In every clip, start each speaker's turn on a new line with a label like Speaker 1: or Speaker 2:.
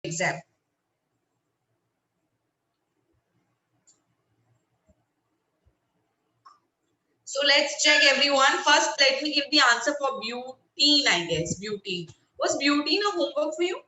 Speaker 1: exam. So let's check everyone. First, let me give the answer for butene, I guess. Butene. Was butene a homework for you?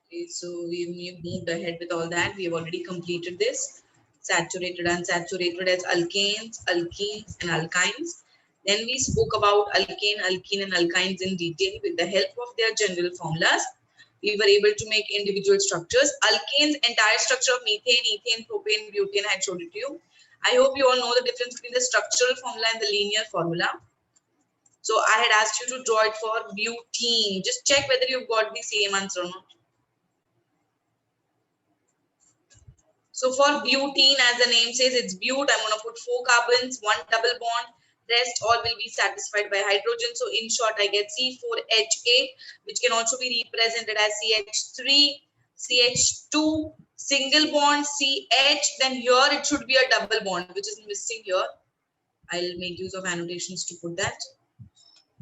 Speaker 1: Okay, so we've moved ahead with all that. We have already completed this. Saturated, unsaturated as alkanes, alkenes, and alkynes. Then we spoke about alkane, alkene, and alkynes in detail with the help of their general formulas. We were able to make individual structures. Alkanes, entire structure of methane, ethane, propane, butane, I had showed it to you. I hope you all know the difference between the structural formula and the linear formula. So I had asked you to draw it for butene. Just check whether you've got the same answer or not. So for butene, as the name says, it's but. I'm going to put 4 carbons, 1 double bond. Rest all will be satisfied by hydrogen. So in short, I get C4H8, which can also be represented as CH3, CH2, single bond, CH. Then here it should be a double bond, which is missing here. I'll make use of annotations to put that.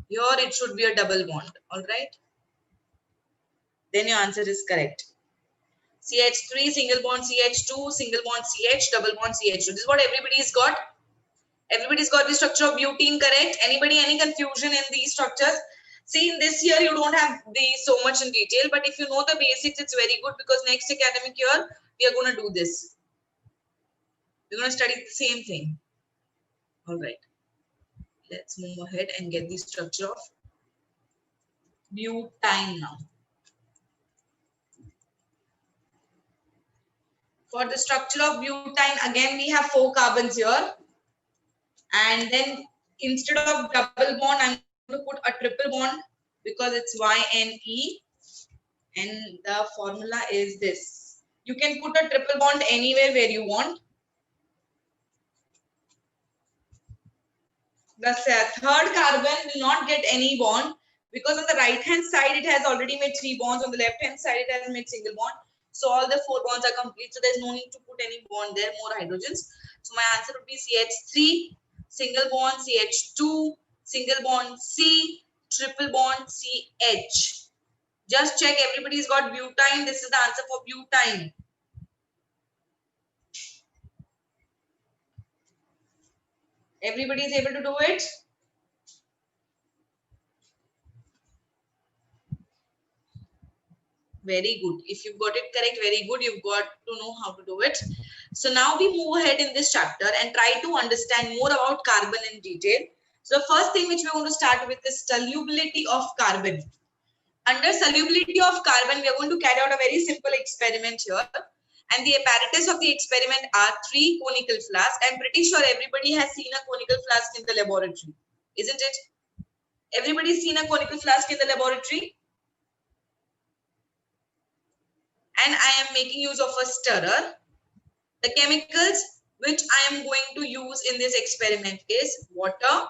Speaker 1: Here it should be a double bond. All right. Then your answer is correct. CH3, single bond CH2, single bond CH, double bond CH2. This is what everybody's got. Everybody's got the structure of butene, correct? Anybody, any confusion in these structures? See, in this year, you don't have these so much in detail, but if you know the basics, it's very good because next academic year, we are going to do this. We're going to study the same thing. All right. Let's move ahead and get the structure of butane now. For the structure of butane, again, we have 4 carbons here. And then instead of double bond, I'm going to put a triple bond because it's YNE. And the formula is this. You can put a triple bond anywhere where you want. The third carbon will not get any bond because on the right hand side, it has already made 3 bonds. On the left hand side, it has made single bond. So all the 4 bonds are complete. So there's no need to put any bond there, more hydrogens. So my answer would be CH3, single bond CH2, single bond C, triple bond CH. Just check everybody's got butane. This is the answer for butane. Everybody is able to do it? Very good. If you've got it correct, very good. You've got to know how to do it. So now we move ahead in this chapter and try to understand more about carbon in detail. So the first thing which we're going to start with is solubility of carbon. Under solubility of carbon, we are going to carry out a very simple experiment here. And the apparatus of the experiment are 3 conical flasks. I'm pretty sure everybody has seen a conical flask in the laboratory, isn't it? Everybody's seen a conical flask in the laboratory? And I am making use of a stirrer. The chemicals which I am going to use in this experiment is water,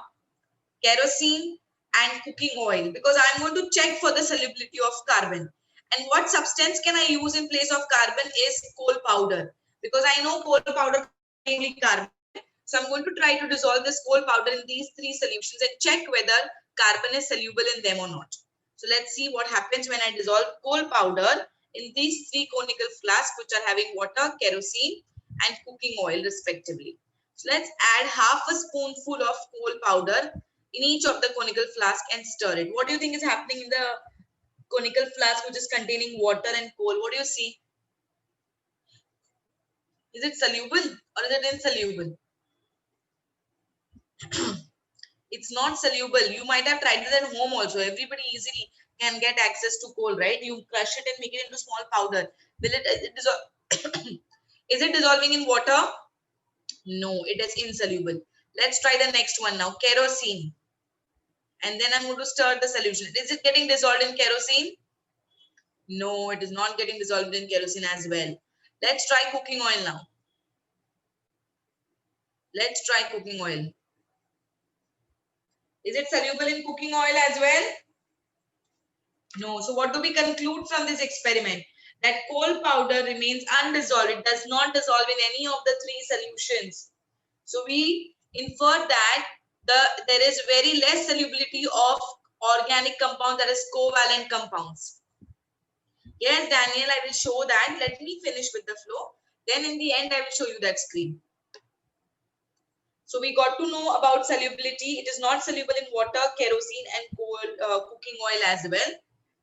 Speaker 1: kerosene, and cooking oil, because I'm going to check for the solubility of carbon. And what substance can I use in place of carbon is coal powder, because I know coal powder mainly carbon. So I'm going to try to dissolve this coal powder in these 3 solutions and check whether carbon is soluble in them or not. So let's see what happens when I dissolve coal powder in these 3 conical flasks which are having water, kerosene, and cooking oil respectively. So let's add half a spoonful of coal powder in each of the conical flask and stir it. What do you think is happening in the conical flask which is containing water and coal? What do you see? Is it soluble or is it insoluble? It's not soluble. You might have tried this at home also. Everybody easily can get access to coal, right? You crush it and make it into small powder. Will it dissolve? Is it dissolving in water? No, it is insoluble. Let's try the next one now. Kerosene. And then I'm going to stir the solution. Is it getting dissolved in kerosene? No, it is not getting dissolved in kerosene as well. Let's try cooking oil now. Let's try cooking oil. Is it soluble in cooking oil as well? No. So what do we conclude from this experiment? That coal powder remains undissolved. It does not dissolve in any of the 3 solutions. So we infer that there is very less solubility of organic compound, that is covalent compounds. Yes, Daniel, I will show that. Let me finish with the flow. Then in the end, I will show you that screen. So we got to know about solubility. It is not soluble in water, kerosene, and coal, cooking oil as well.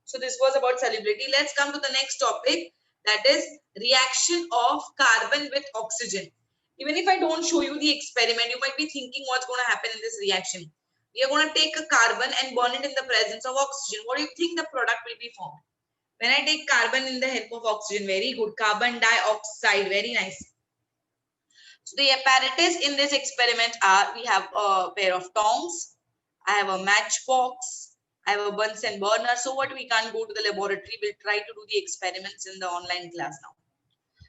Speaker 1: So this was about solubility. Let's come to the next topic, that is reaction of carbon with oxygen. Even if I don't show you the experiment, you might be thinking what's going to happen in this reaction. We are going to take a carbon and burn it in the presence of oxygen. What do you think the product will be formed? When I take carbon in the help of oxygen, very good. Carbon dioxide, very nice. So the apparatus in this experiment are, we have a pair of tongs, I have a matchbox, I have a Bunsen burner. So what, we can't go to the laboratory, we'll try to do the experiments in the online class now.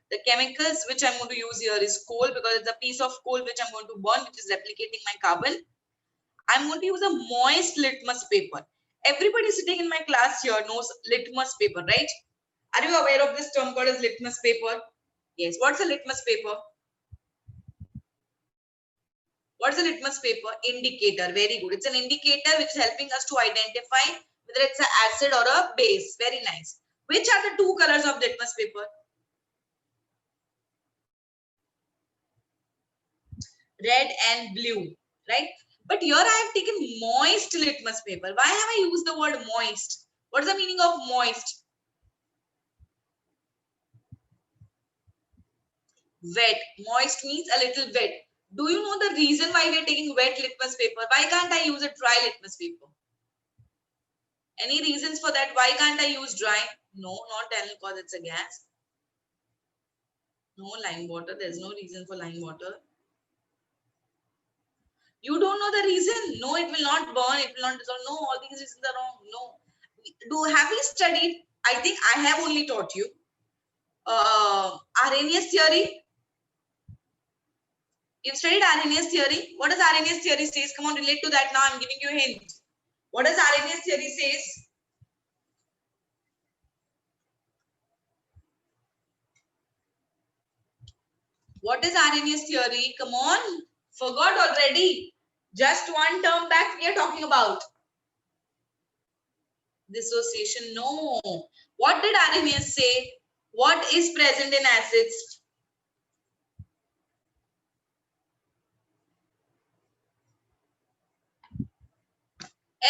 Speaker 1: The chemicals which I'm going to use here is coal, because it's a piece of coal which I'm going to burn, which is replicating my carbon. I'm going to use a moist litmus paper. Everybody sitting in my class here knows litmus paper, right? Are you aware of this term called as litmus paper? Yes. What's a litmus paper? What's a litmus paper? Indicator. Very good. It's an indicator which is helping us to identify whether it's an acid or a base. Very nice. Which are the two colors of litmus paper? Red and blue, right? But here I have taken moist litmus paper. Why have I used the word moist? What is the meaning of moist? Wet. Moist means a little wet. Do you know the reason why we are taking wet litmus paper? Why can't I use a dry litmus paper? Any reasons for that? Why can't I use dry? No, not Daniel, because it's a gas. No, lime water. There's no reason for lime water. You don't know the reason? No, it will not burn. It will not dissolve. No, all these reasons are wrong. No. Have we studied? I think I have only taught you Arrhenius theory. You've studied Arrhenius theory. What does Arrhenius theory says? Come on, relate to that now. I'm giving you a hint. What does Arrhenius theory says? What is Arrhenius theory? Come on. Forgot already. Just one term back we are talking about. Dissociation. No. What did Arrhenius say? What is present in acids?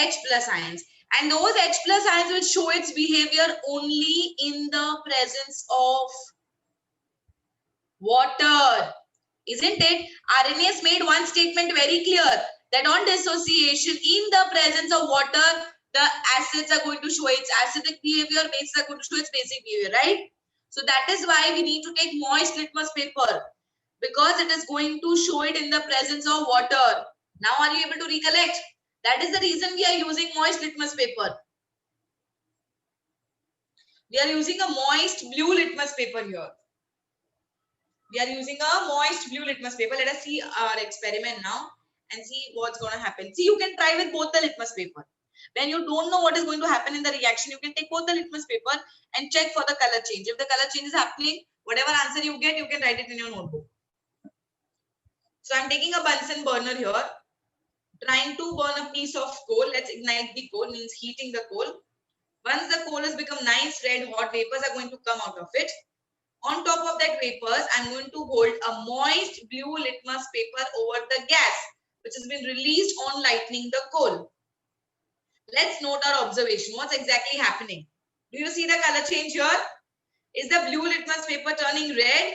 Speaker 1: H plus ions. And those H plus ions will show its behavior only in the presence of water. Isn't it? Arrhenius made one statement very clear, that on dissociation, in the presence of water, the acids are going to show its acidic behavior, bases are going to show its basic behavior, right? So that is why we need to take moist litmus paper, because it is going to show it in the presence of water. Now are you able to recollect? That is the reason we are using moist litmus paper. We are using a moist blue litmus paper here. We are using a moist blue litmus paper. Let us see our experiment now and see what's going to happen. See, you can try with both the litmus paper. When you don't know what is going to happen in the reaction, you can take both the litmus paper and check for the color change. If the color change is happening, whatever answer you get, you can write it in your notebook. So I'm taking a Bunsen burner here, trying to burn a piece of coal. Let's ignite the coal, means heating the coal. Once the coal has become nice red hot, vapors are going to come out of it. On top of that vapors, I'm going to hold a moist blue litmus paper over the gas, which has been released on lighting the coal. Let's note our observation. What's exactly happening? Do you see the color change here? Is the blue litmus paper turning red?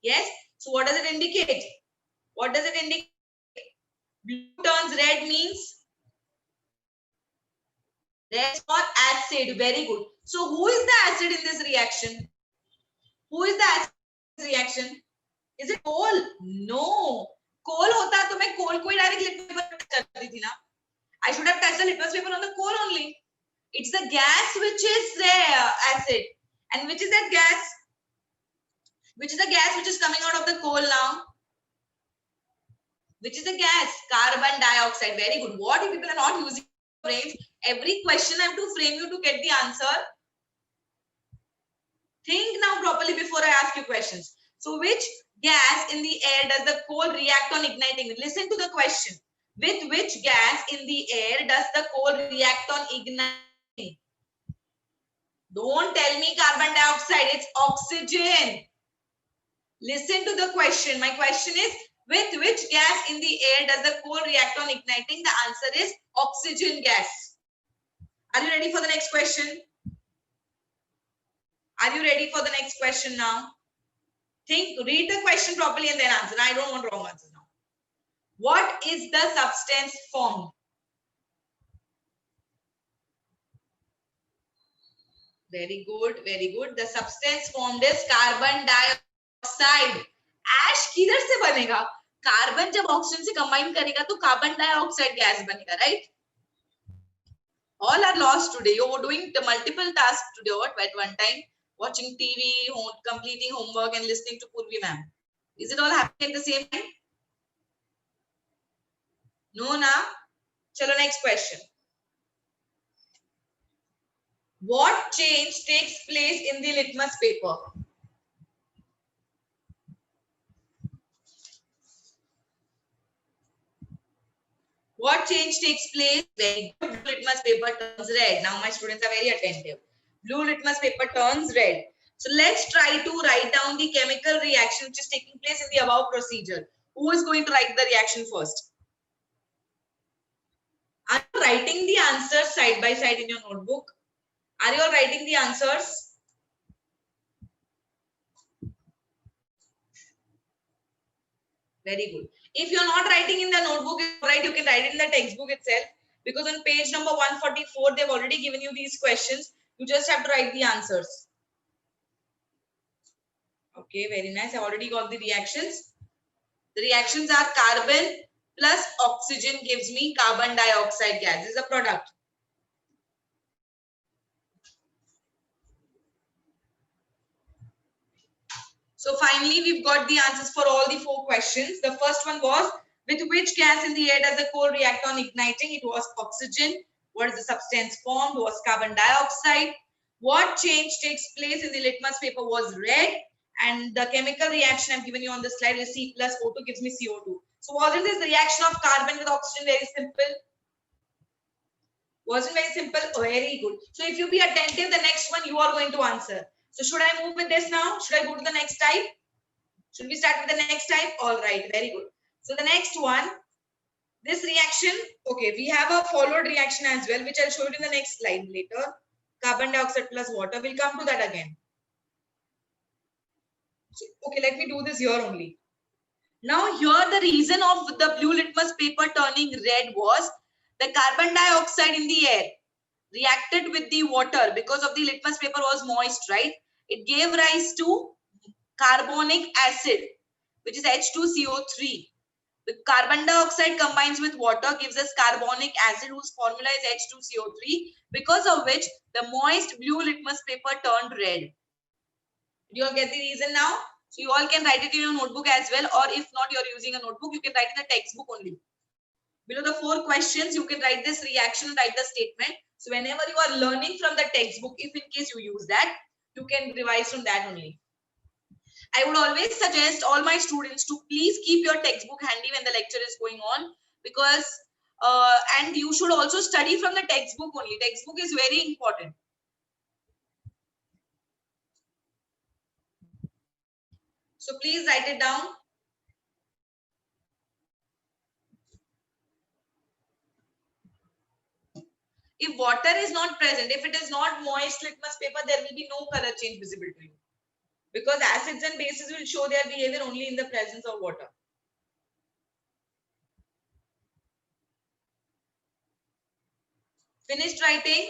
Speaker 1: Yes. So what does it indicate? What does it indicate? Blue turns red means red for acid. Very good. So who is the acid in this reaction? Who is the acid in this reaction? Is it coal? No. Coal hota to main coal ko hi direct litmus paper touch karti thi na. I should have touched the litmus paper on the coal only. It's the gas which is acid. And which is that gas? Which is the gas which is coming out of the coal now? Which is the gas? Carbon dioxide. Very good. What if people are not using brains? Every question I have to frame you to get the answer. Think now properly before I ask you questions. So which gas in the air does the coal react on igniting? Listen to the question. With which gas in the air does the coal react on igniting? Don't tell me carbon dioxide, it's oxygen. Listen to the question. My question is, with which gas in the air does the coal react on igniting? The answer is oxygen gas. Are you ready for the next question? Are you ready for the next question now? Think, read the question properly and then answer. I don't want wrong answers now. What is the substance formed? Very good, very good. The substance formed is carbon dioxide. Ash किधर से बनेगा? Carbon जब oxygen से combine करेगा तो carbon dioxide gas बनेगा, right? All are lost today. You are doing multiple tasks today at one time, watching TV, completing homework, and listening to Purvi ma'am. Is it all happening at the same time? No, na? Chalo, next question. What change takes place in the litmus paper? What change takes place? Very good. Blue litmus paper turns red. Now my students are very attentive. Blue litmus paper turns red. So let's try to write down the chemical reaction which is taking place in the above procedure. Who is going to write the reaction first? Are you writing the answers side by side in your notebook? Are you all writing the answers? Very good. If you're not writing in the notebook, right, you can write it in the textbook itself, because on page number 144, they've already given you these questions. You just have to write the answers. Okay, very nice. I already got the reactions. The reactions are carbon plus oxygen gives me carbon dioxide gas. This is a product. So finally, we've got the answers for all the 4 questions. The first one was, with which gas in the air does the coal react on igniting? It was oxygen. What is the substance formed? It was carbon dioxide. What change takes place in the litmus paper was red. And the chemical reaction I've given you on the slide is C plus O2 gives me CO2. So wasn't this reaction of carbon with oxygen very simple? Wasn't very simple? Oh, very good. So if you be attentive, the next one you are going to answer. So should I move with this now? Should I go to the next type? Should we start with the next type? All right, very good. So the next one, this reaction, okay, we have a followed reaction as well, which I'll show you in the next slide later. Carbon dioxide plus water. We'll come to that again. So, okay, let me do this here only. Now here the reason of the blue litmus paper turning red was the carbon dioxide in the air reacted with the water because of the litmus paper was moist, right? It gave rise to carbonic acid, which is H2CO3. The carbon dioxide combines with water gives us carbonic acid, whose formula is H2CO3, because of which the moist blue litmus paper turned red. Do you all get the reason now? So you all can write it in your notebook as well, or if not, you're using a notebook, you can write in the textbook only. Below the 4 questions, you can write this reaction and write the statement. So whenever you are learning from the textbook, if in case you use that, you can revise from that only. I would always suggest all my students to please keep your textbook handy when the lecture is going on, because and you should also study from the textbook only. Textbook is very important. So please write it down. If water is not present, if it is not moist litmus paper, there will be no color change visible to you, because acids and bases will show their behavior only in the presence of water. Finished writing?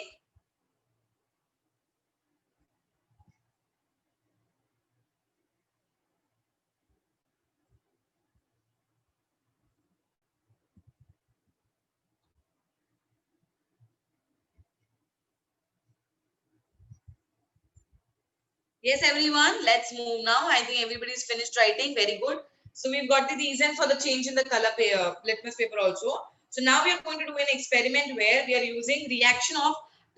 Speaker 1: Yes, everyone, let's move now. I think everybody's finished writing. Very good. So we've got the reason for the change in the color litmus paper also. So now we are going to do an experiment where we are using reaction of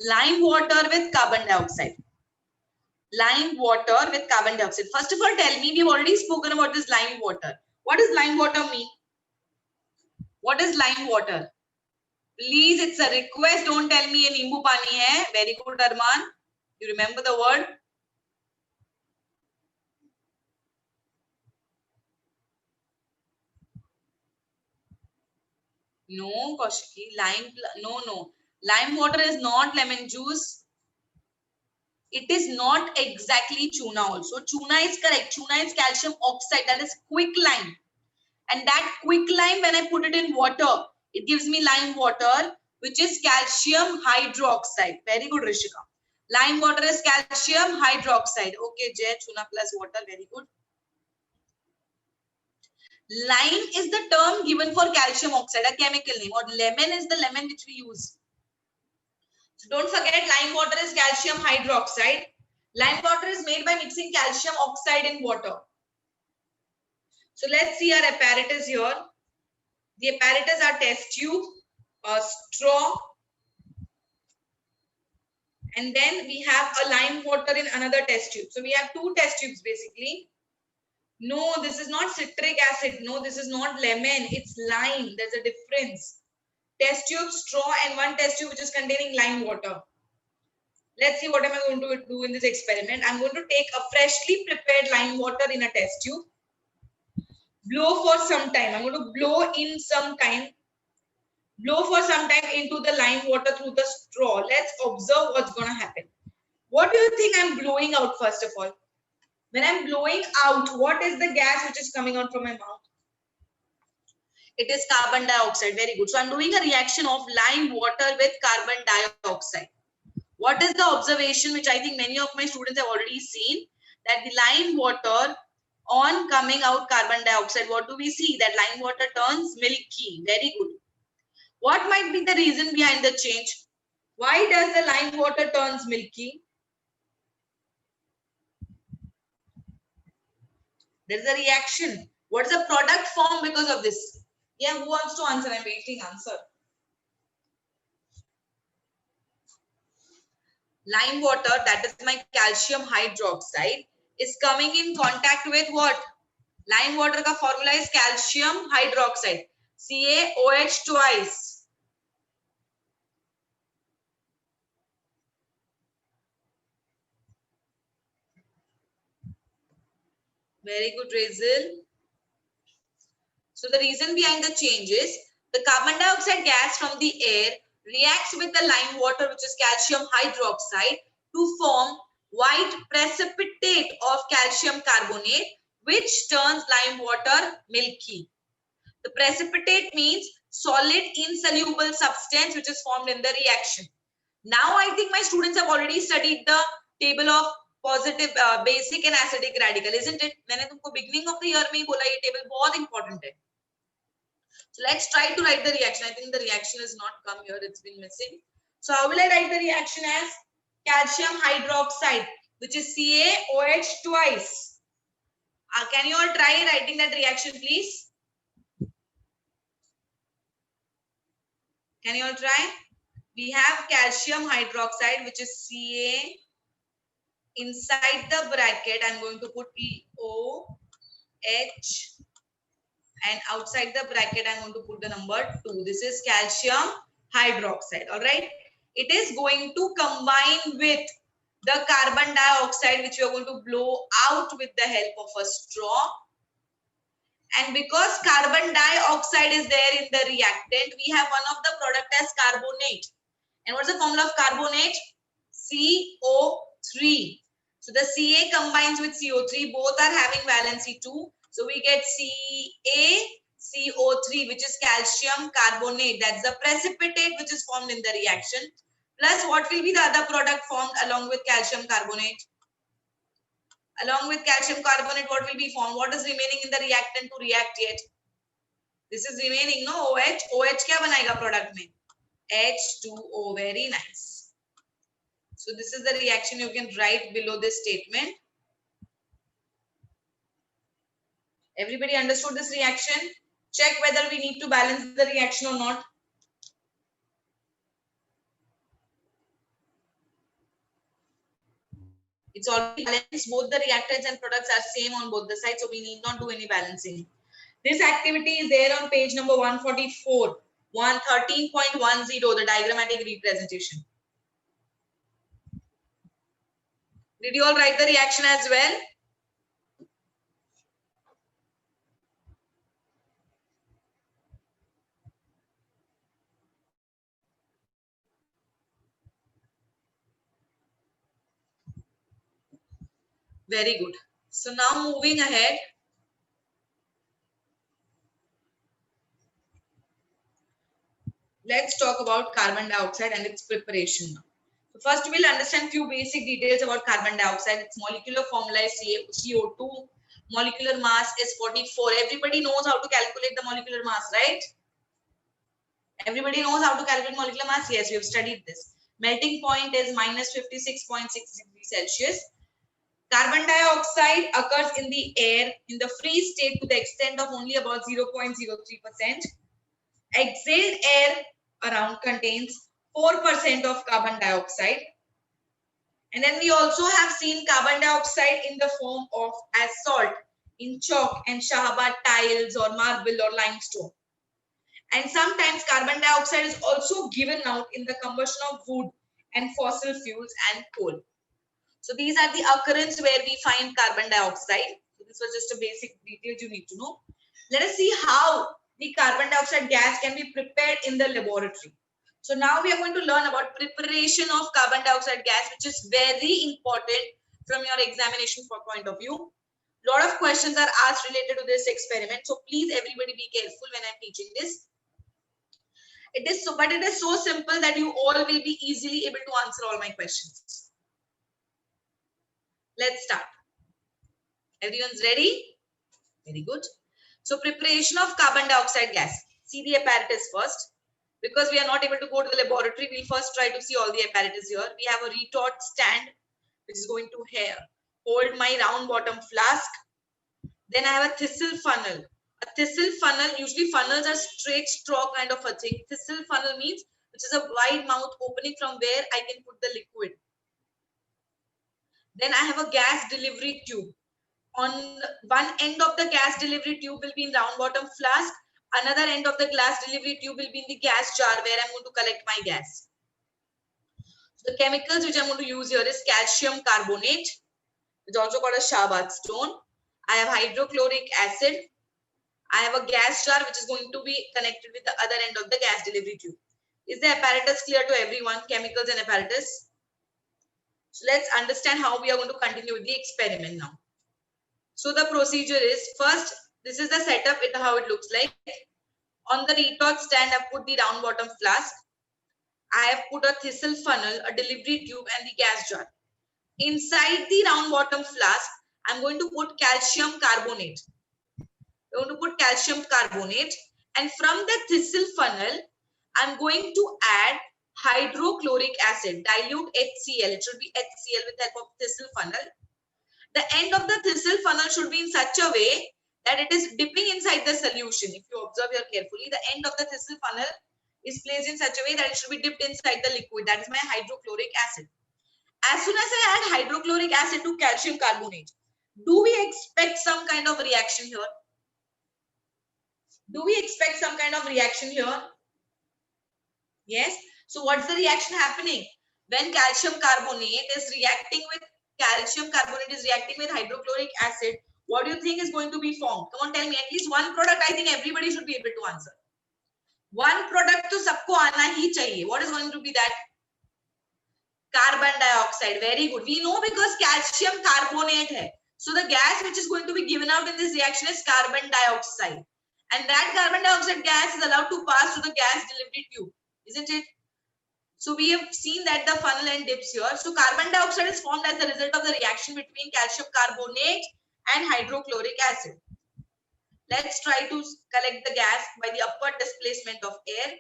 Speaker 1: lime water with carbon dioxide. Lime water with carbon dioxide. First of all, tell me, we've already spoken about this lime water. What does lime water mean? What is lime water? Please, it's a request. Don't tell me a nimbu pani hai. Very good, Arman. You remember the word? No, Kaushiki. No. Lime water is not lemon juice. It is not exactly tuna also. Tuna is correct. Tuna is calcium oxide. That is quicklime. And that quicklime, when I put it in water, it gives me lime water, which is calcium hydroxide. Very good, Rishika. Lime water is calcium hydroxide. Okay, Jay, tuna plus water. Very good. Lime is the term given for calcium oxide, a chemical name, or lemon is the lemon which we use. So don't forget, lime water is calcium hydroxide. Lime water is made by mixing calcium oxide in water. So let's see our apparatus here. The apparatus are test tube, a straw, and then we have a lime water in another test tube. So we have two test tubes basically. No, this is not citric acid. No, this is not lemon. It's lime. There's a difference. Test tube, straw, and one test tube which is containing lime water. Let's see what am I going to do in this experiment. I'm going to take a freshly prepared lime water in a test tube. Blow for some time. I'm going to blow in some time. Blow for some time into the lime water through the straw. Let's observe what's going to happen. What do you think I'm blowing out first of all? When I'm blowing out, what is the gas which is coming out from my mouth? It is carbon dioxide. Very good. So I'm doing a reaction of lime water with carbon dioxide. What is the observation which I think many of my students have already seen? That the lime water on coming out carbon dioxide, what do we see? That lime water turns milky. Very good. What might be the reason behind the change? Why does the lime water turns milky? There is a reaction. What is the product formed because of this? Yeah, who wants to answer? I'm waiting answer. Lime water, that is my calcium hydroxide, is coming in contact with what? Lime water ka formula is calcium hydroxide. CaOH twice. Very good, Razel. So the reason behind the change is the carbon dioxide gas from the air reacts with the lime water, which is calcium hydroxide, to form white precipitate of calcium carbonate, which turns lime water milky. The precipitate means solid insoluble substance which is formed in the reaction. Now I think my students have already studied the table of positive basic and acidic radical, isn't it? मैंने तुमको beginning of the year में ही बोला ये table बहुत important है. So let's try to write the reaction. I think the reaction has not come here. It's been missing. So how will I write the reaction as calcium hydroxide, which is CaOH twice. Can you all try writing that reaction, please? Can you all try? We have calcium hydroxide, which is Ca. Inside the bracket, I'm going to put OH. And outside the bracket, I'm going to put the number 2. This is calcium hydroxide. All right. It is going to combine with the carbon dioxide, which we are going to blow out with the help of a straw. And because carbon dioxide is there in the reactant, we have one of the product as carbonate. And what's the formula of carbonate? CO3. So the Ca combines with CO3. Both are having valency 2. So we get CaCO3, which is calcium carbonate. That's the precipitate which is formed in the reaction. Plus, what will be the other product formed along with calcium carbonate? Along with calcium carbonate, what will be formed? What is remaining in the reactant to react yet? This is remaining, no? OH. OH क्या बनाएगा product में? H2O. Very nice. So this is the reaction you can write below this statement. Everybody understood this reaction? Check whether we need to balance the reaction or not. It's already balanced. Both the reactants and products are same on both the sides, so we need not do any balancing. This activity is there on page number 144, 113.10, the diagrammatic representation. Did you all write the reaction as well? Very good. So now moving ahead. Let's talk about carbon dioxide and its preparation. So first we'll understand few basic details about carbon dioxide. Its molecular formula is CO2. Molecular mass is 44. Everybody knows how to calculate the molecular mass, right? Everybody knows how to calculate molecular mass? Yes, we have studied this. Melting point is minus 56.6 degrees Celsius. Carbon dioxide occurs in the air in the free state to the extent of only about 0.03%. Exhaled air around contains 4% of carbon dioxide. And then we also have seen carbon dioxide in the form of as salt in chalk and Shahabad tiles or marble or limestone. And sometimes carbon dioxide is also given out in the combustion of wood and fossil fuels and coal. So these are the occurrence where we find carbon dioxide. So this was just a basic detail you need to know. Let us see how the carbon dioxide gas can be prepared in the laboratory. So now we are going to learn about preparation of carbon dioxide gas, which is very important from your examination point of view. A lot of questions are asked related to this experiment. So please everybody be careful when I'm teaching this. It is so simple that you all will be easily able to answer all my questions. Let's start. Everyone's ready? Very good. So preparation of carbon dioxide gas. See the apparatus first. Because we are not able to go to the laboratory, we'll first try to see all the apparatus here. We have a retort stand, which is going to hold my round bottom flask. Then I have a thistle funnel. A thistle funnel, usually funnels are straight straw kind of a thing. Thistle funnel means which is a wide mouth opening from where I can put the liquid. Then I have a gas delivery tube. On one end of the gas delivery tube will be in round bottom flask. Another end of the gas delivery tube will be in the gas jar where I'm going to collect my gas. So the chemicals which I'm going to use here is calcium carbonate, which is also called as Shahabad stone. I have hydrochloric acid. I have a gas jar which is going to be connected with the other end of the gas delivery tube. Is the apparatus clear to everyone? Chemicals and apparatus. So let's understand how we are going to continue with the experiment now. So the procedure is, first, this is the setup, how it looks like. On the retort stand, I've put the round bottom flask. I have put a thistle funnel, a delivery tube and the gas jar. Inside the round bottom flask, I'm going to put calcium carbonate. I'm going to put calcium carbonate, and from the thistle funnel, I'm going to add hydrochloric acid, dilute HCl. It should be HCl with the help of thistle funnel. The end of the thistle funnel should be in such a way that it is dipping inside the solution. If you observe here carefully, the end of the thistle funnel is placed in such a way that it should be dipped inside the liquid. That is my hydrochloric acid. As soon as I add hydrochloric acid to calcium carbonate, do we expect some kind of reaction here? Do we expect some kind of reaction here? Yes. So what's the reaction happening? When calcium carbonate is reacting with hydrochloric acid, what do you think is going to be formed? Come on, tell me at least one product. I think everybody should be able to answer. One product to sabko aana hi chahiye. What is going to be that? Carbon dioxide. Very good. We know because calcium carbonate hai. So the gas which is going to be given out in this reaction is carbon dioxide. And that carbon dioxide gas is allowed to pass through the gas delivery tube. Isn't it? So we have seen that the funnel end dips here. So carbon dioxide is formed as a result of the reaction between calcium carbonate and hydrochloric acid. Let's try to collect the gas by the upward displacement of air.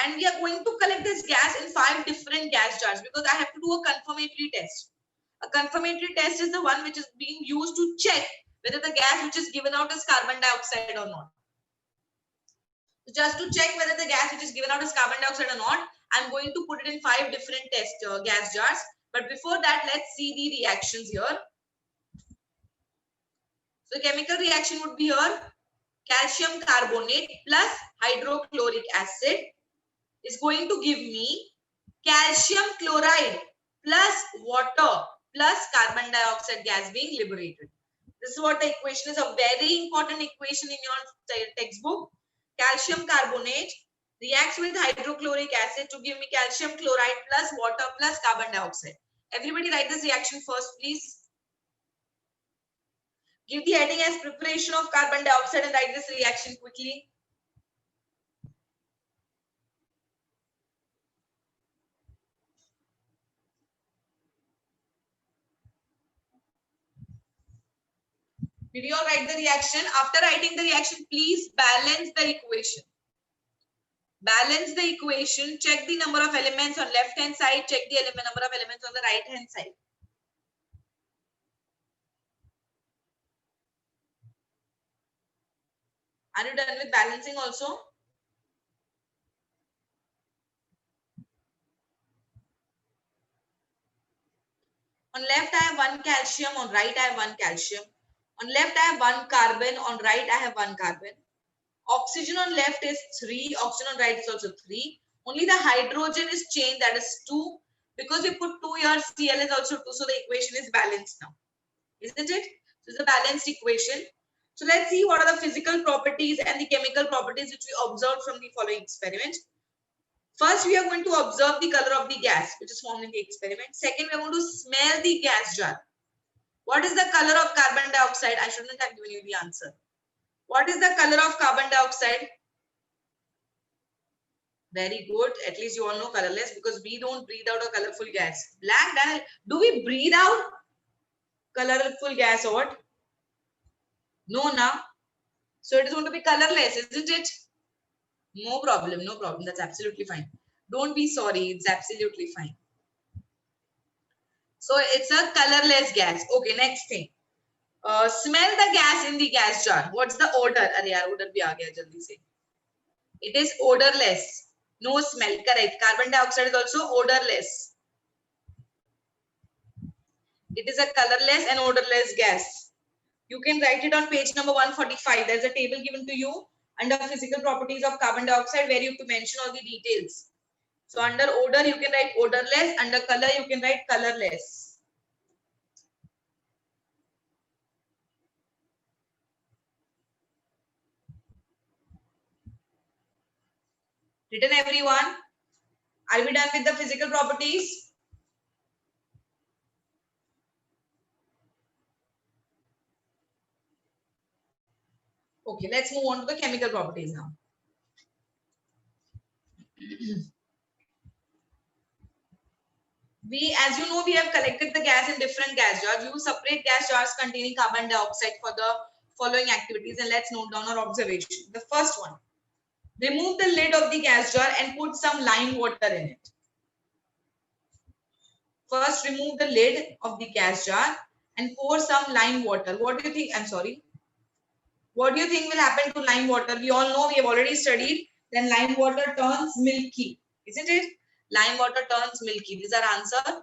Speaker 1: And we are going to collect this gas in 5 different gas jars because I have to do a confirmatory test. A confirmatory test is the one which is being used to check whether the gas which is given out is carbon dioxide or not. So just to check whether the gas which is given out is carbon dioxide or not, I'm going to put it in 5 different gas jars But before that, let's see the reactions here. So chemical reaction would be here. Calcium carbonate plus hydrochloric acid is going to give me calcium chloride plus water plus carbon dioxide gas being liberated. This is what the equation is, a very important equation in your textbook. Calcium carbonate reacts with hydrochloric acid to give me calcium chloride plus water plus carbon dioxide. Everybody write this reaction first, please. Give the heading as preparation of carbon dioxide and write this reaction quickly. Did you all write the reaction? After writing the reaction, please balance the equation. Balance the equation. Check the number of elements on left hand side. Check the number of elements on the right hand side. Are you done with balancing also? On left, I have one calcium. On right, I have one calcium. On left, I have one carbon. On right, I have one carbon. Oxygen on left is 3. Oxygen on right is also 3. Only the hydrogen is changed, that is 2. Because we put 2 here, Cl is also 2. So the equation is balanced now. Isn't it? So it's a balanced equation. So let's see what are the physical properties and the chemical properties which we observed from the following experiment. First, we are going to observe the color of the gas which is formed in the experiment. Second, we are going to smell the gas jar. What is the color of carbon dioxide? I shouldn't have given you the answer. What is the color of carbon dioxide? Very good. At least you all know colorless because we don't breathe out a colorful gas. Black, do we breathe out colorful gas or what? No, now. So it is going to be colorless, isn't it? No problem, no problem. That's absolutely fine. Don't be sorry. It's absolutely fine. So it's a colorless gas. Okay, next thing. Smell the gas in the gas jar. What's the odor? Arey yaar, odor bhi aa gaya, jaldi se. It is odorless. No smell. Correct. Carbon dioxide is also odorless. It is a colorless and odorless gas. You can write it on page number 145. There's a table given to you under physical properties of carbon dioxide where you have to mention all the details. So under odor, you can write odorless. Under color, you can write colorless. Written, everyone? Are we done with the physical properties? Okay, let's move on to the chemical properties now. As you know, we have collected the gas in different gas jars. We use separate gas jars containing carbon dioxide for the following activities, and let's note down our observation. The first one, remove the lid of the gas jar and put some lime water in it. First, remove the lid of the gas jar and pour some lime water. What do you think? I'm sorry. What do you think will happen to lime water? We all know, we have already studied. Then lime water turns milky, isn't it? Lime water turns milky. These are answer.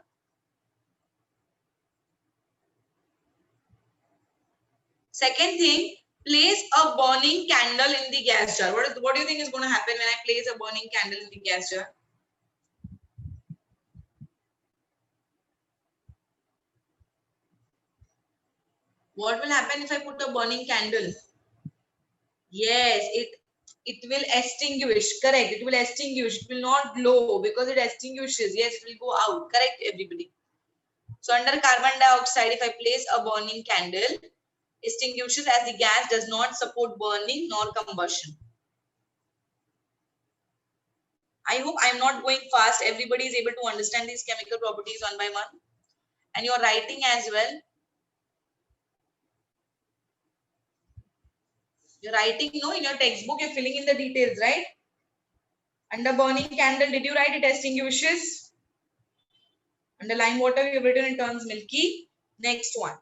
Speaker 1: Second thing, place a burning candle in the gas jar. What do you think is going to happen when I place a burning candle in the gas jar? What will happen if I put a burning candle? Yes, it will extinguish. Correct. It will extinguish. It will not glow because it extinguishes. Yes, it will go out. Correct, everybody. So under carbon dioxide, if I place a burning candle, extinguishes as the gas does not support burning nor combustion. I hope I'm not going fast. Everybody is able to understand these chemical properties one by one. And you're writing as well. You're writing, no, in your textbook, you're filling in the details, right? Under burning candle, did you write it extinguishes? Under lime water, you've written it turns milky. Next one.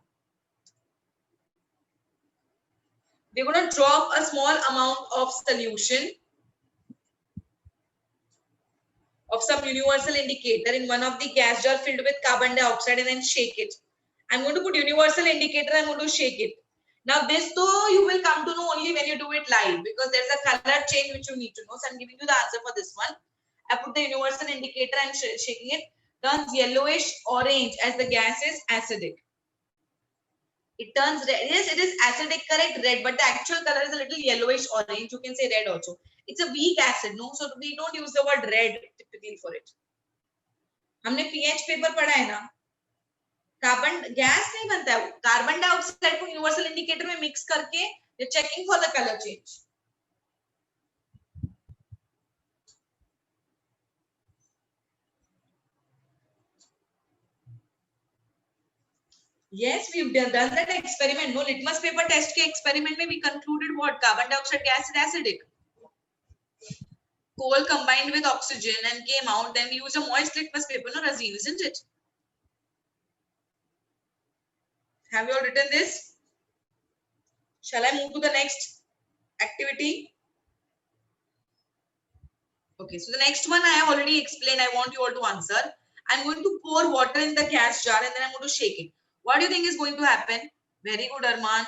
Speaker 1: We're going to drop a small amount of solution of some universal indicator in one of the gas jar filled with carbon dioxide and then shake it. I'm going to put universal indicator, I'm going to shake it. Now this though you will come to know only when you do it live, because there's a color change which you need to know. So I'm giving you the answer for this one. I put the universal indicator and shaking it, turns yellowish orange as the gas is acidic. It turns red. Yes, it is acidic, correct, red, but the actual color is a little yellowish orange. You can say red also. It's a weak acid, no? So we don't use the word red typically for it. हमने pH paper पढ़ा है ना, carbon gas नहीं बनता है, carbon dioxide को universal indicator में mix करके you're checking for the color change. Yes, we've done that experiment. No, litmus paper test के experiment में we concluded what? Carbon dioxide gas is acidic. Coal combined with oxygen and came out. Then we use a moist litmus paper, no, Razeen, isn't it? Have you all written this? Shall I move to the next activity? Okay, so the next one I have already explained. I want you all to answer. I'm going to pour water in the gas jar and then I'm going to shake it. What do you think is going to happen? Very good, Arman.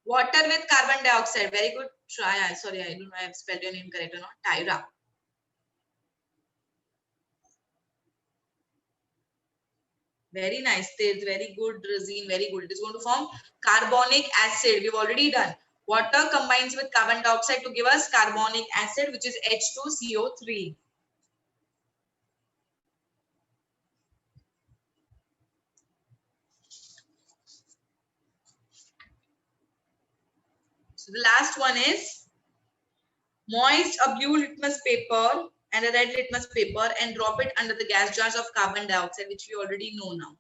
Speaker 1: Water with carbon dioxide. Very good. Try. Sorry, I don't know. I have spelled your name correct or not. Tyra. Very nice. There's very good, Razeen. Very good. It is going to form carbonic acid. We've already done. Water combines with carbon dioxide to give us carbonic acid, which is H2CO3. So the last one is moist a blue litmus paper and a red litmus paper and drop it under the gas jars of carbon dioxide, which we already know now.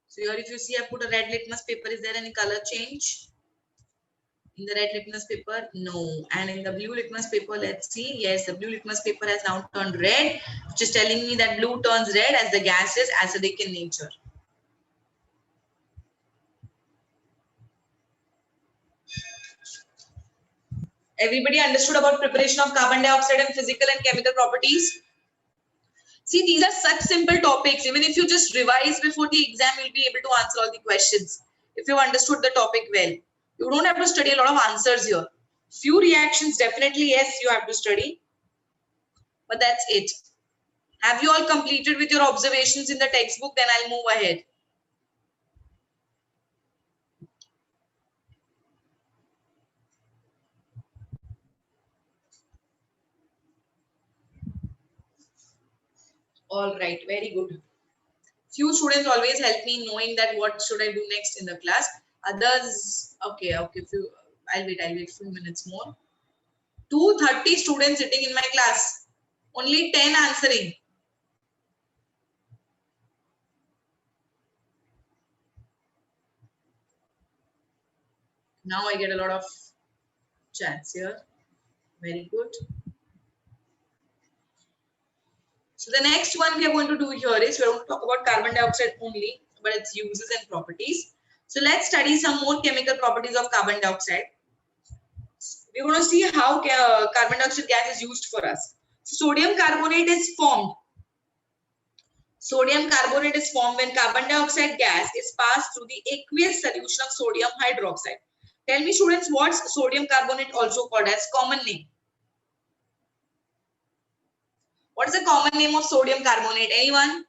Speaker 1: So here if you see I put a red litmus paper, is there any color change? In the red litmus paper, no. And in the blue litmus paper, let's see. Yes, the blue litmus paper has now turned red, which is telling me that blue turns red as the gas is acidic in nature. Everybody understood about preparation of carbon dioxide and physical and chemical properties? See, these are such simple topics. Even if you just revise before the exam, you'll be able to answer all the questions. If you've understood the topic well, you don't have to study a lot of answers here. Few reactions, definitely, yes, you have to study. But that's it. Have you all completed with your observations in the textbook? Then I'll move ahead. All right, very good. Few students always help me knowing that what should I do next in the class. Others, okay, few, I'll wait few minutes more. 230 students sitting in my class. Only 10 answering. Now I get a lot of chats here. Very good. So the next one we are going to do here is we're going to talk about carbon dioxide only, but its uses and properties. So let's study some more chemical properties of carbon dioxide. We're going to see how carbon dioxide gas is used for us. So sodium carbonate is formed. Sodium carbonate is formed when carbon dioxide gas is passed through the aqueous solution of sodium hydroxide. Tell me students, what's sodium carbonate also called as? Common name. What is the common name of sodium carbonate? Anyone?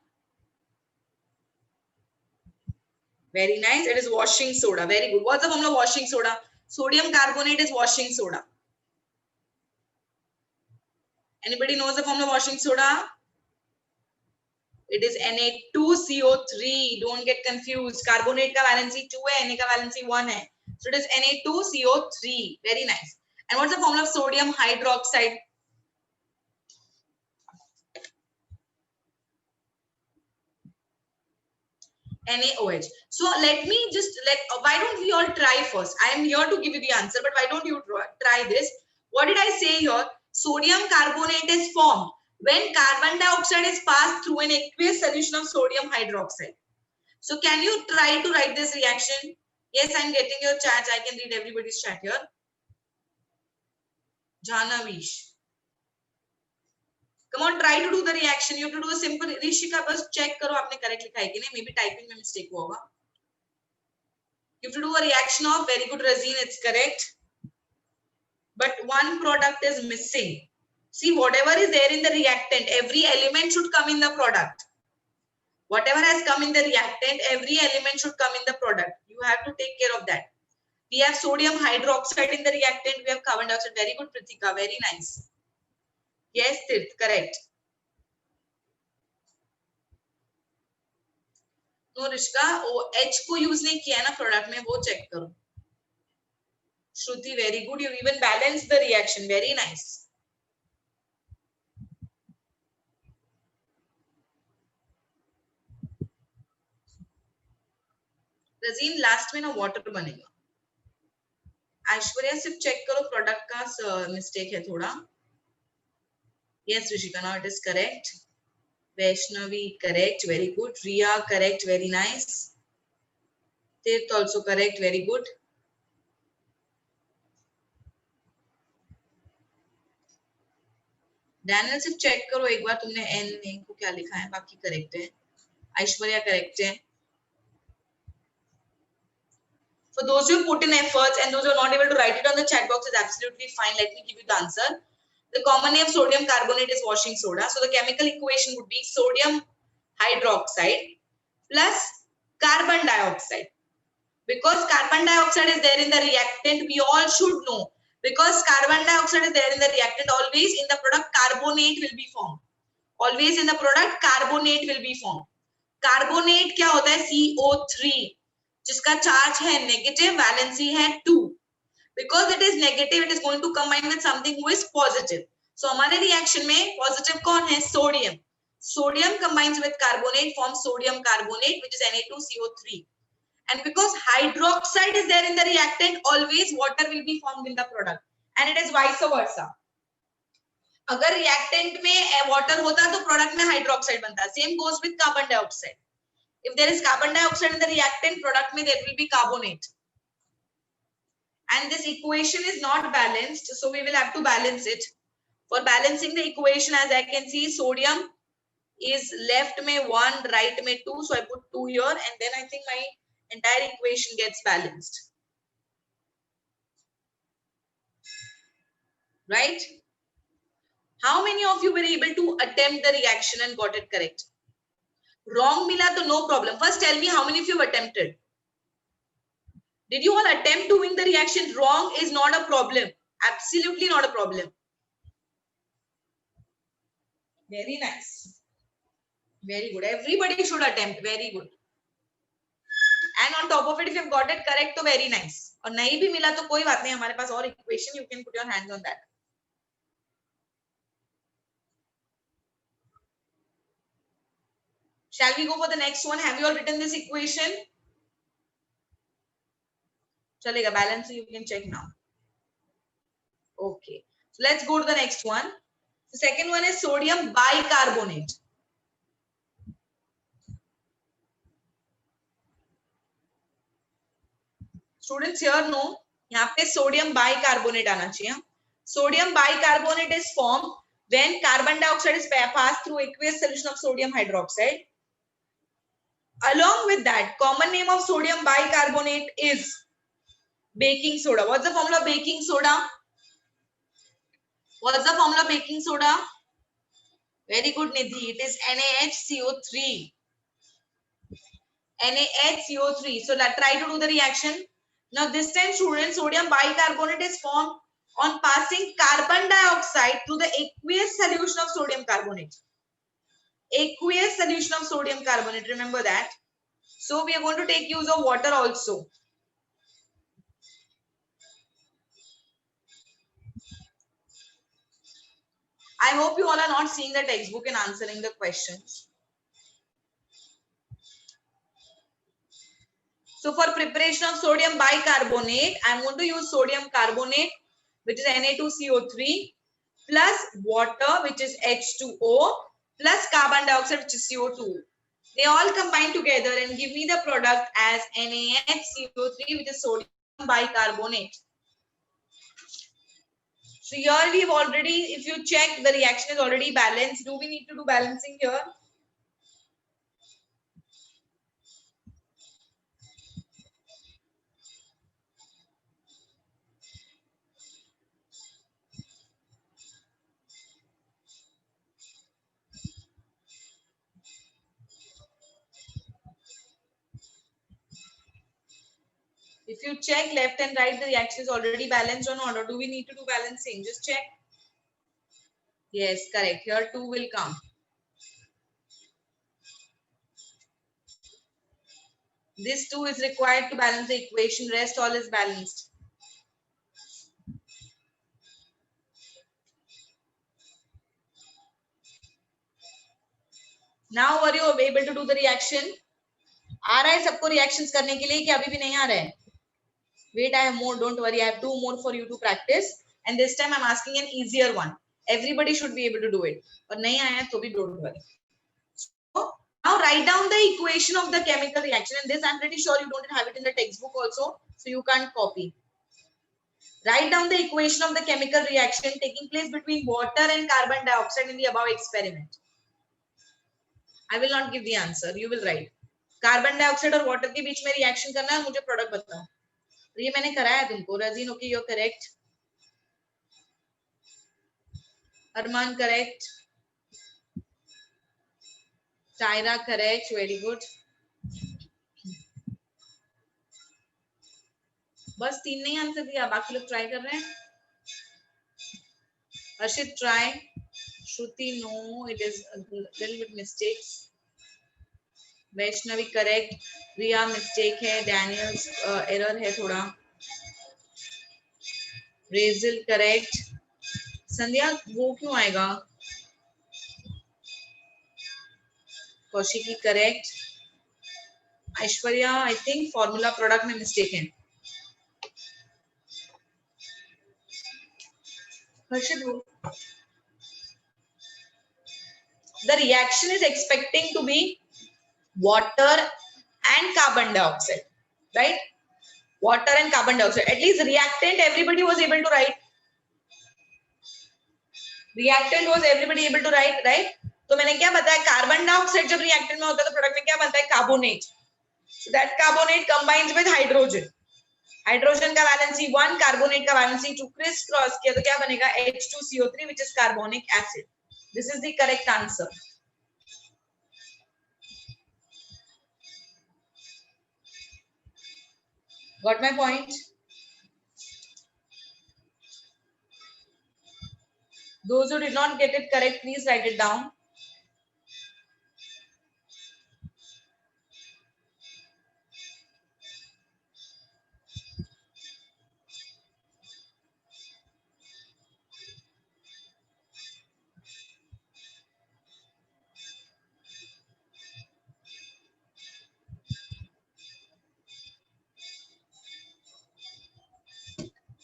Speaker 1: Very nice. It is washing soda. Very good. What's the formula of washing soda? Sodium carbonate is washing soda. Anybody knows the formula of washing soda? It is Na2CO3. Don't get confused. Carbonate ka valency 2 hai, Na ka valency 1 hai. So it is Na2CO3. Very nice. And what's the formula of sodium hydroxide? NaOH. So let me just why don't we all try first? I am here to give you the answer, but why don't you try this? What did I say here? Sodium carbonate is formed when carbon dioxide is passed through an aqueous solution of sodium hydroxide. So can you try to write this reaction? Yes, I'm getting your chat. I can read everybody's chat here. Janavish. Come on, try to do the reaction. You have to do a simple. Rishika, बस check करो आपने correct लिखा है कि नहीं. Maybe typing में mistake होगा. You have to do a reaction of very good Razeen. It's correct. But one product is missing. See, whatever is there in the reactant, every element should come in the product. Whatever has come in the reactant, every element should come in the product. You have to take care of that. We have sodium hydroxide in the reactant. We have carbon dioxide. Very good, Pritika. Very nice. Yes, Tirth, correct. No, Rishka, वो H को use नहीं किया ना product में, वो check करो. Shruti, very good. You even balance the reaction. Very nice. Razeen, last में ना water बनेगा. ऐश्वर्या सिर्फ check करो product का mistake है थोड़ा. Yes, Rishika, now it is correct. Vaishnavi, correct, very good. Riya, correct, very nice. Tirth also correct, very good. Daniel सिर्फ check करो एक बार तुमने N को क्या लिखा है, बाकी correct है. Aishwarya correct है. For those who put in efforts and those who are not able to write it on the chat box is absolutely fine. Let me give you the answer. The common name of sodium carbonate is washing soda. So the chemical equation would be sodium hydroxide plus carbon dioxide. Because carbon dioxide is there in the reactant, we all should know. Because carbon dioxide is there in the reactant, always in the product carbonate will be formed. Always in the product carbonate will be formed. Carbonate क्या होता है? CO3, जिसका charge है negative, valency है 2. Because it is negative, it is going to combine with something who is positive. So हमारे reaction में positive कौन है? Sodium. Sodium combines with carbonate, forms sodium carbonate, which is Na2CO3. And because hydroxide is there in the reactant, always water will be formed in the product. And it is vice versa. अगर reactant में water होता तो product में hydroxide बनता. Same goes with carbon dioxide. If there is carbon dioxide in the reactant, product में there will be carbonate. And this equation is not balanced, so we will have to balance it. For balancing the equation, as I can see, sodium is left में 1, right में 2, so I put 2 here, and then I think my entire equation gets balanced. Right? How many of you were able to attempt the reaction and got it correct? Wrong mila to no problem. First tell me how many of you have attempted. Did you all attempt doing the reaction? Wrong is not a problem. Absolutely not a problem. Very nice. Very good. Everybody should attempt. Very good. And on top of it, if you have got it correct, तो very nice. और नहीं भी मिला तो कोई बात नहीं, हमारे पास और equation, you can put your hands on that. Shall we go for the next one? Have you all written this equation? Chalega, balance you can check now. Okay. So let's go to the next one. The second one is sodium bicarbonate. Students here know, यहाँ पे sodium bicarbonate आना चाहिए. Sodium bicarbonate is formed when carbon dioxide is passed through aqueous solution of sodium hydroxide. Along with that, common name of sodium bicarbonate is baking soda. What's the formula of baking soda? What's the formula of baking soda? Very good, Nidhi. It is NaHCO3. NaHCO3. So let's try to do the reaction. Now this time, students, sodium bicarbonate is formed on passing carbon dioxide through the aqueous solution of sodium carbonate. Aqueous solution of sodium carbonate. Remember that. So we are going to take use of water also. I hope you all are not seeing the textbook and answering the questions. So for preparation of sodium bicarbonate, I am going to use sodium carbonate, which is Na2CO3, plus water, which is H2O, plus carbon dioxide, which is CO2. They all combine together and give me the product as NaHCO3, which is sodium bicarbonate. So here we've already, if you check, the reaction is already balanced. Do we need to do balancing here? If you check left and right, the reaction is already balanced or not, or do we need to do balancing? Just check. Yes, correct. Here 2 will come. This 2 is required to balance the equation. Rest all is balanced. Now are you able to do the reaction? आ रहा है सबको reactions करने के लिए कि अभी भी नहीं आ रहा है? Wait, I have more. Don't worry. I have 2 more for you to practice. And this time I'm asking an easier one. Everybody should be able to do it. और नहीं आया तो भी don't worry. So now write down the equation of the chemical reaction. And this I'm pretty sure you don't have it in the textbook also. So you can't copy. Write down the equation of the chemical reaction taking place between water and carbon dioxide in the above experiment. I will not give the answer. You will write. Carbon dioxide और water के बीच में reaction करना है, मुझे product बताओ. ये मैंने कराया तुमको. Rajeen, okay, you are correct. Arman correct. Tyra correct. Very good. बस 3 नहीं आंसर दिया, बाकी लोग ट्राई कर रहे हैं. Arshit try. Shruti no, it is a little bit mistakes. Vaishnavi correct. Riya mistake है. डैनियल्स एरर है थोड़ा. रेजिल करेक्ट. संध्या वो क्यों आएगा? Kaushiki correct. Aishwarya I think formula product में मिस्टेक है. The reaction is expecting to be water and carbon dioxide, right? Water and carbon dioxide. At least reactant everybody was able to write. Reactant was everybody able to write, right? तो मैंने क्या बताया, carbon dioxide जब reactant में होता है तो product में क्या बनता है, carbonate. So that carbonate combines with hydrogen. Hydrogen का वैलेंसी 1, कार्बोनेट का वैलेंसी 2, क्रिस क्रॉस किया तो क्या बनेगा, H2CO3 which is carbonic acid. This is the correct answer. Got my point? Those who did not get it correct, please write it down.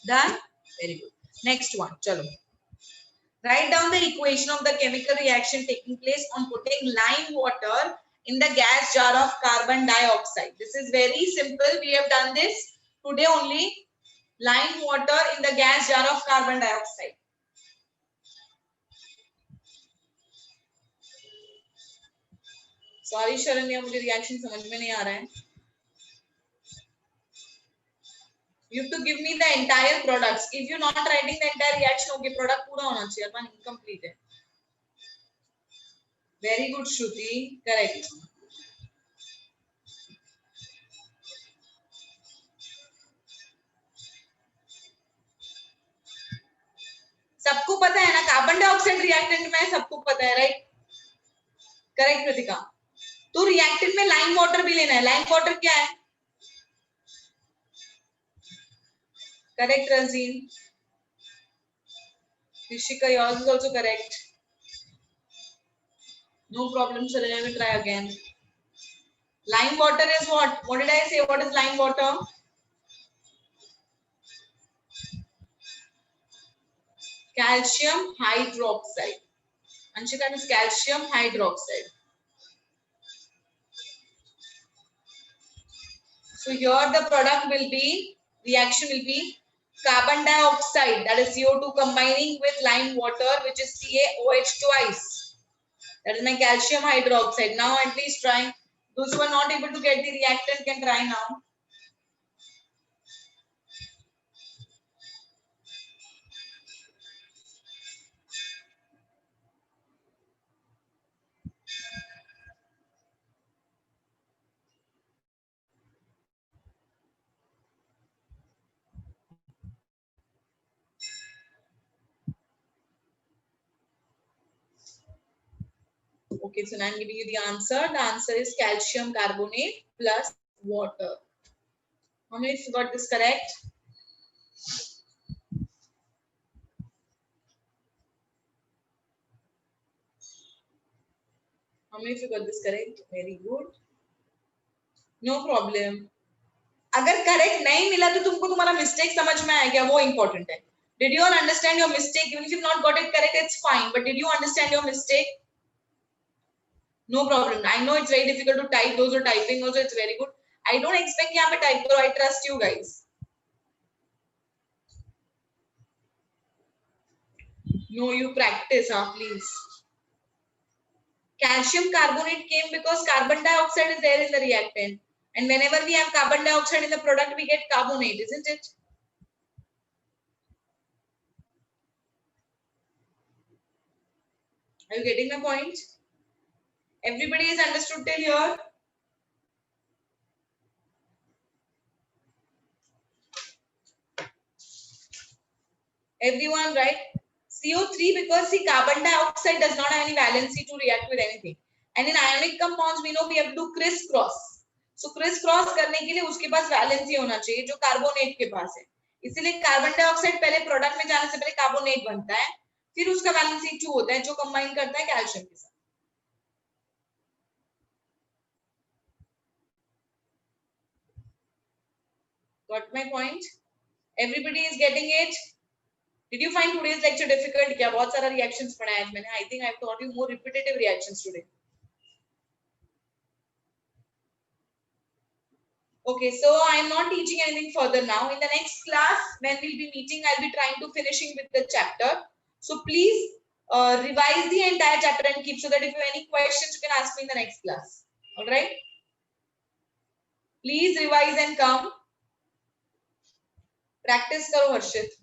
Speaker 1: Done? Very good. Next one. Chalo. Write down the equation of the chemical reaction taking place on putting lime water in the gas jar of carbon dioxide. This is very simple. We have done this today only. Lime water in the gas jar of carbon dioxide. Sorry Sharanya, मुझे reaction समझ में नहीं आ रहा है. You have to give me the entire products. If you're not writing the entire reaction, okay, product पूरा होना चाहिए, अपन incomplete है. Very good, Shruti. Correct. सबको पता है ना, कार्बन डाइऑक्साइड रिएक्टेंट में सबको पता है, राइट? करेक्ट कृतिका. तो रिएक्टेंट में लाइम वाटर भी लेना है. लाइम वाटर क्या है? Correct, Razeen. Rishika, yours is also correct. No problem, sir. Let me try again. Lime water is what? What did I say? What is lime water? Calcium hydroxide. Anshika, is calcium hydroxide. So here the product will be, reaction will be carbon dioxide, that is CO2 combining with lime water, which is CaOH twice. That is my calcium hydroxide. Now at least try. Those who are not able to get the reactant can try now. Okay, so now I'm giving you the answer. The answer is calcium carbonate plus water. How many of you got this correct? How many of you got this correct? Very good. No problem. अगर correct नहीं मिला तो तुमको तुम्हारा mistake समझ में आया क्या, वो इंपॉर्टेंट है. Did you all understand your mistake? Even if you not got it correct, it's fine. But did you understand your mistake? No problem. I know it's very difficult to type. Those who are typing also, it's very good. I don't expect यहाँ पे type करो. I trust you guys. No, you practice, please. Calcium carbonate came because carbon dioxide is there in the reactant. And whenever we have carbon dioxide in the product, we get carbonate, isn't it? Are you getting my point? Everybody is understood till here? Everyone, right? CO3, because see, carbon dioxide does not have any valency to react with anything. And in ionic compounds, we know we have to do crisscross. So crisscross करने के लिए उसके पास valency होना चाहिए जो carbonate के पास है. इसीलिए कार्बन डाइऑक्साइड पहले प्रोडक्ट में जाने से पहले कार्बोनेट बनता है, फिर उसका वैलेंसी 2 होता है जो कंबाइन करता है कैल्शियम के साथ. Got my point? Everybody is getting it? Did you find today's lecture difficult? क्या बहुत सारा reactions पढ़ा है आज मैंने. I think I've taught you more repetitive reactions today. Okay, so I'm not teaching anything further now. In the next class, when we'll be meeting, I'll be trying to finishing with the chapter. So please revise the entire chapter and keep, so that if you have any questions, you can ask me in the next class. All right? Please revise and come. Practice karo, Harshit.